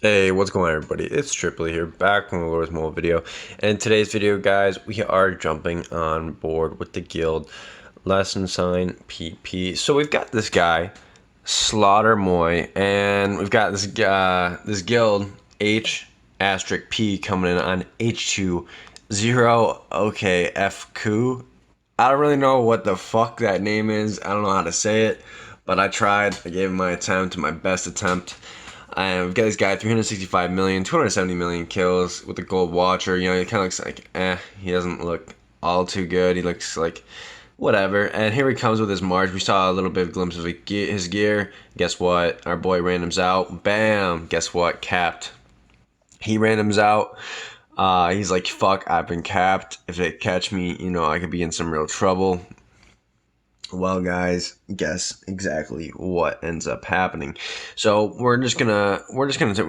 Hey, what's going on, everybody? It's Tripoli here, back from the Lord's Mole video. And in today's video, guys, we are jumping on board with the guild lesson sign PP. So we've got this guy, Slaughter Moy, and we've got this guild H asterisk P coming in on H2 0 OK FQ. I don't really know what the fuck that name is. I don't know how to say it, but I tried. I gave my attempt, my best attempt. And we've got this guy, 365 million, 270 million kills with the gold watcher. You know, he kind of looks like, he doesn't look all too good. He looks like whatever. And here he comes with his March. We saw a little bit of a glimpse of his gear. Guess what? Our boy randoms out. Bam. Guess what? Capped. He randoms out. He's like, fuck, I've been capped. If they catch me, you know, I could be in some real trouble. Well, guys, guess exactly what ends up happening. So we're just gonna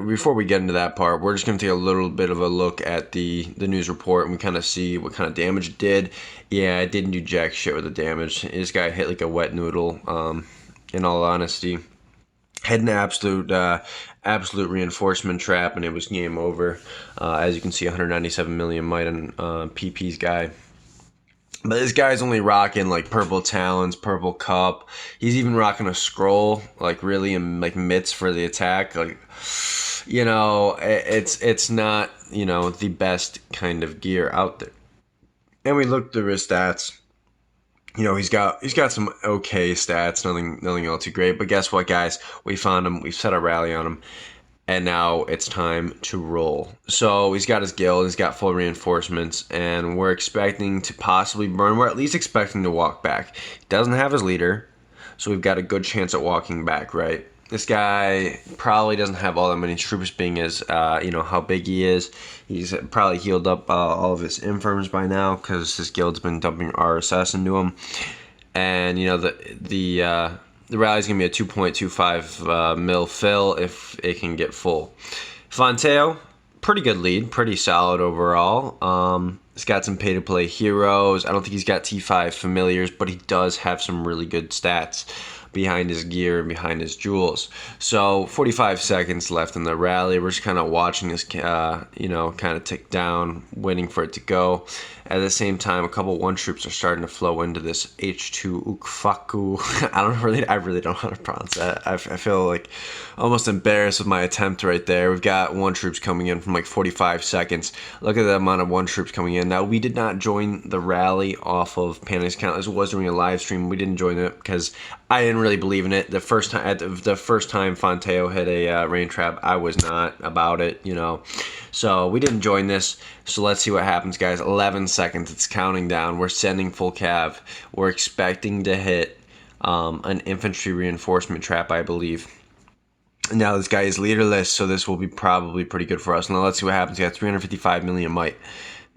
before we get into that part, we're just gonna take a little bit of a look at the news report and we kind of see what kind of damage it did. Yeah, it didn't do jack shit with the damage. This guy hit like a wet noodle. In all honesty, had an absolute reinforcement trap, and it was game over. As you can see, 197 million might on PP's guy. But this guy's only rocking like purple talons, purple cup. He's even rocking a scroll, like really in like mitts for the attack. Like, you know, it's not, you know, the best kind of gear out there. And we looked through his stats. You know, he's got some okay stats, nothing all too great. But guess what, guys? We found him. We've set a rally on him, and now it's time to roll. So he's got his guild, he's got full reinforcements, and we're expecting to possibly burn. We're at least expecting to walk back. He doesn't have his leader, so we've got a good chance at walking back, right? This guy probably doesn't have all that many troops, being as you know how big he is. He's probably healed up all of his infirms by now because his guild's been dumping RSS into him. And you know the rally is going to be a 2.25 mil fill if it can get full. Fonteo, pretty good lead, pretty solid overall. He's got some pay-to-play heroes. I don't think he's got T5 familiars, but he does have some really good stats behind his gear and behind his jewels. So 45 seconds left in the rally. We're just kind of watching this, you know, kind of tick down, waiting for it to go. At the same time, a couple one troops are starting to flow into this H2 Ukfaku. I really don't know how to pronounce that. I feel like almost embarrassed with my attempt right there. We've got one troops coming in from like 45 seconds. Look at the amount of one troops coming in. Now, we did not join the rally off of Panics account. This was during a live stream. We didn't join it because I didn't really believe in it. The first time Fonteo hit a rain trap, I was not about it, you know. So we didn't join this. So let's see what happens, guys. 11 seconds. It's counting down. We're sending full cav. We're expecting to hit an infantry reinforcement trap, I believe. Now this guy is leaderless, so this will be probably pretty good for us. Now let's see what happens. We got 355 million might,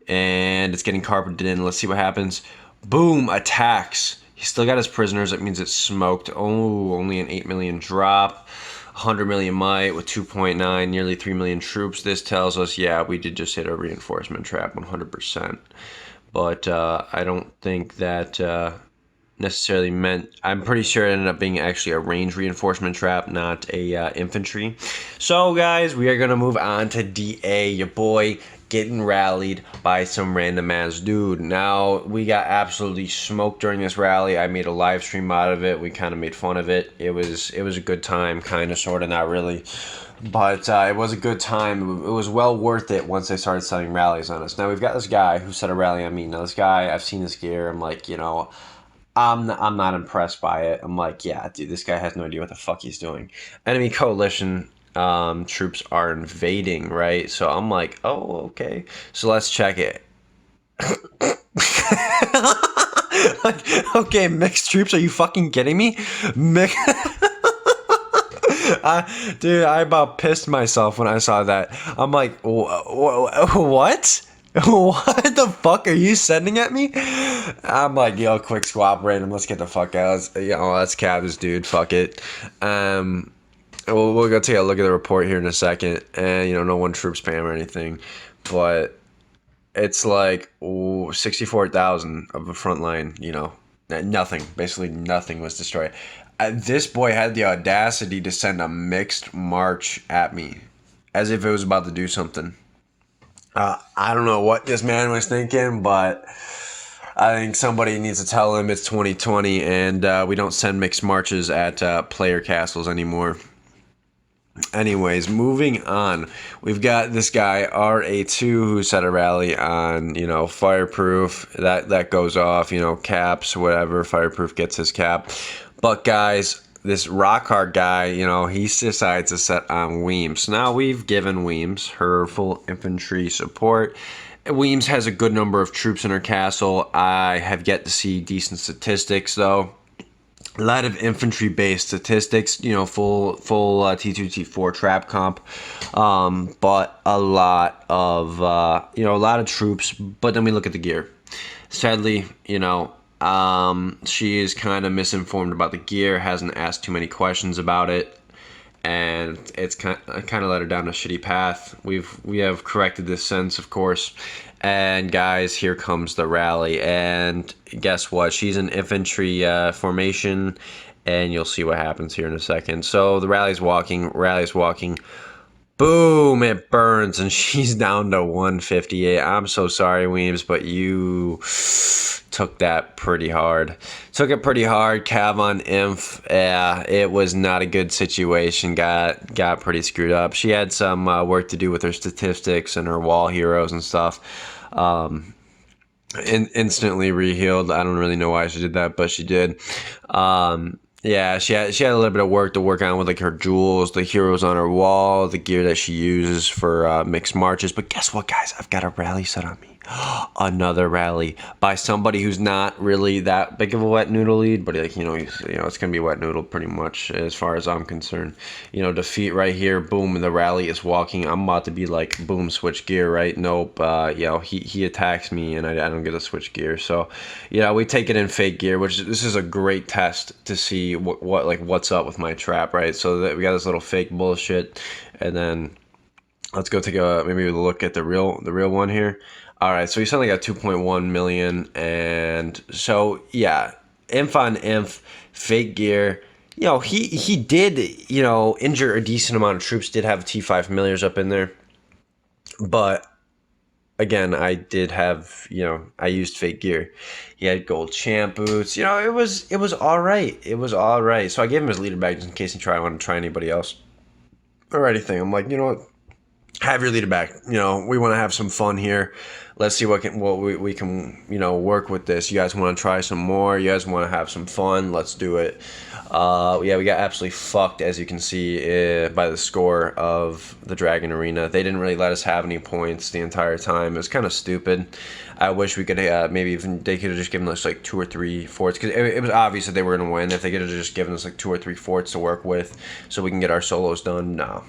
and it's getting carpeted in. Let's see what happens. Boom! Attacks. He's still got his prisoners. That means it's smoked. Oh, only an 8 million drop. 100 million might with 2.9, nearly 3 million troops. This tells us, yeah, we did just hit a reinforcement trap 100%. But I don't think that necessarily meant. I'm pretty sure it ended up being actually a range reinforcement trap, not a infantry. So, guys, we are going to move on to DA, your boy getting rallied by some random ass dude. Now, we got absolutely smoked during this rally. I made a live stream out of it. We kind of made fun of it. It was a good time, kind of, sort of, not really. But it was a good time. It was well worth it once they started setting rallies on us. Now, we've got this guy who set a rally on me. Now, this guy, I've seen his gear. I'm like, you know, I'm not impressed by it. I'm like, yeah, dude, this guy has no idea what the fuck he's doing. Enemy coalition troops are invading, right? So I'm like, oh, okay. So let's check it. Like, okay, mixed troops. Are you fucking kidding me? Dude, I about pissed myself when I saw that. I'm like, what? What the fuck are you sending at me? I'm like, yo, quick swap random. Let's get the fuck out. Let's cab this dude. Fuck it. We'll go take a look at the report here in a second. And, you know, no one troop spam or anything. But it's like 64,000 of the front line, you know. Nothing. Basically nothing was destroyed. This boy had the audacity to send a mixed march at me. as if it was about to do something. I don't know what this man was thinking, but I think somebody needs to tell him it's 2020 and we don't send mixed marches at player castles anymore. Anyways, moving on, we've got this guy RA2 who set a rally on, fireproof. That goes off, caps, whatever. Fireproof gets his cap. But guys, this rock hard guy, he decides to set on Weems. Now we've given Weems her full infantry support. Weems has a good number of troops in her castle. I have yet to see decent statistics though. A lot of infantry-based statistics, full T2, T4 trap comp, but a lot of troops. But then we look at the gear. Sadly, she is kind of misinformed about the gear, hasn't asked too many questions about it, and it's kind of led her down a shitty path. We have corrected this since, of course. And guys, here comes the rally, and guess what? She's in infantry formation, and you'll see what happens here in a second. So the rally's walking, boom, it burns, and she's down to 158. I'm so sorry, Weems, but you took that pretty hard. Took it pretty hard. Cav on Inf. Yeah, it was not a good situation. Got pretty screwed up. She had some work to do with her statistics and her wall heroes and stuff. Instantly rehealed. I don't really know why she did that, but she did. Yeah, she had a little bit of work to work on with like her jewels, the heroes on her wall, the gear that she uses for mixed marches. But guess what, guys? I've got a rally set on me. Another rally by somebody who's not really that big of a wet noodle lead, but like it's gonna be wet noodle pretty much as far as I'm concerned. Defeat right here, boom, and the rally is walking. I'm about to be like, boom, switch gear, right? Nope. He attacks me and I don't get to switch gear. So we take it in fake gear, which this is a great test to see what's up with my trap, right? So that we got this little fake bullshit, and then let's go take maybe a look at the real one here. All right, so he suddenly got 2.1 million, and so yeah, inf on inf, fake gear. He did injure a decent amount of troops. Did have T5 familiars up in there, but again, I did have I used fake gear. He had gold champ boots. It was all right. It was all right. So I gave him his leader badge in case he wanted to try anybody else or anything. I'm like, what? Have your leader back. We want to have some fun here. Let's see what we can work with this. You guys want to try some more? You guys want to have some fun? Let's do it. Yeah, we got absolutely fucked, as you can see by the score of the Dragon Arena. They didn't really let us have any points the entire time. It was kind of stupid. I wish we could maybe even they could have just given us like 2 or 3 forts, because it was obvious that they were going to win. If they could have just given us like 2 or 3 forts to work with so we can get our solos done. No.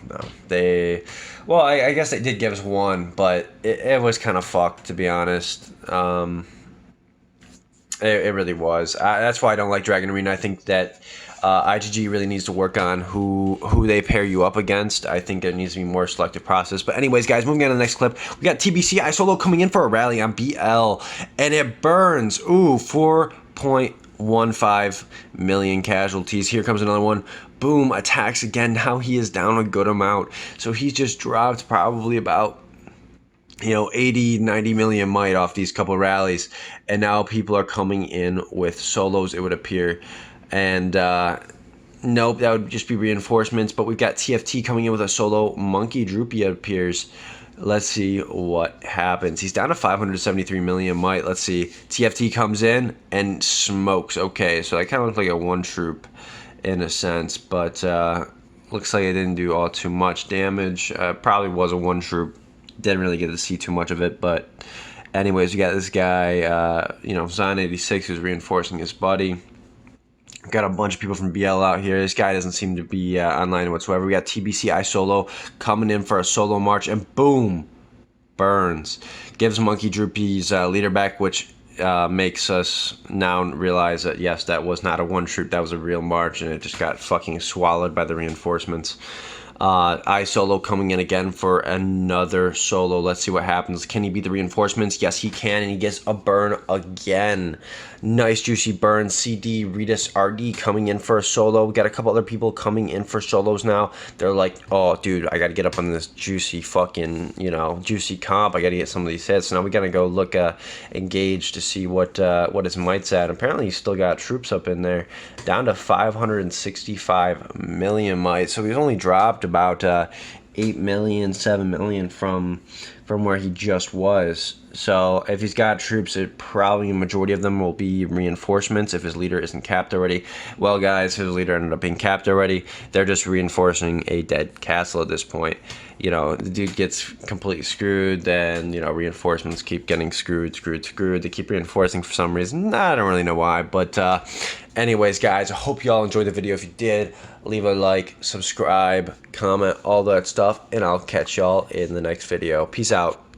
Well, I guess they did give us 1, but it was kind of fucked, to be honest. It really was. That's why I don't like Dragon Arena. I think that IGG really needs to work on who they pair you up against. I think there needs to be more selective process. But anyways, guys, moving on to the next clip. We got TBC iSolo coming in for a rally on BL, and it burns. Ooh, 4.15 million casualties. Here comes another one. Boom, attacks again. Now he is down a good amount. So he's just dropped probably about 80, 90 million might off these couple rallies. And now people are coming in with solos, it would appear. And nope, that would just be reinforcements. But we've got TFT coming in with a solo monkey droopy, it appears. Let's see what happens. He's down to 573 million might. Let's see. TFT comes in and smokes. Okay, so that kind of looks like a 1 troop in a sense, but looks like it didn't do all too much damage. Probably was a 1 troop. Didn't really get to see too much of it, but anyways, we got this guy, Zon 86, who's reinforcing his buddy. Got a bunch of people from BL out here. This guy doesn't seem to be online whatsoever. We got TBC iSolo coming in for a solo march, and boom, burns. Gives Monkey Droopy's leader back, which makes us now realize that, yes, that was not a 1 troop. That was a real march, and it just got fucking swallowed by the reinforcements. I solo coming in again for another solo. Let's see what happens. Can he beat the reinforcements? Yes, he can, and he gets a burn again. Nice juicy burn. CD, Redis, RD coming in for a solo. We got a couple other people coming in for solos now. They're like, oh, dude, I got to get up on this juicy fucking, juicy comp. I got to get some of these hits. So now we got to go look engage to see what his might's at. Apparently, he's still got troops up in there, down to 565 million might. So he's only dropped about 8 million, 7 million from where he just was. So if he's got troops, probably a majority of them will be reinforcements if his leader isn't capped already. Well, guys, his leader ended up being capped already. They're just reinforcing a dead castle at this point. The dude gets completely screwed, then, reinforcements keep getting screwed. They keep reinforcing for some reason. I don't really know why, but anyways, guys, I hope y'all enjoyed the video. If you did, leave a like, subscribe, comment, all that stuff, and I'll catch y'all in the next video. Peace out.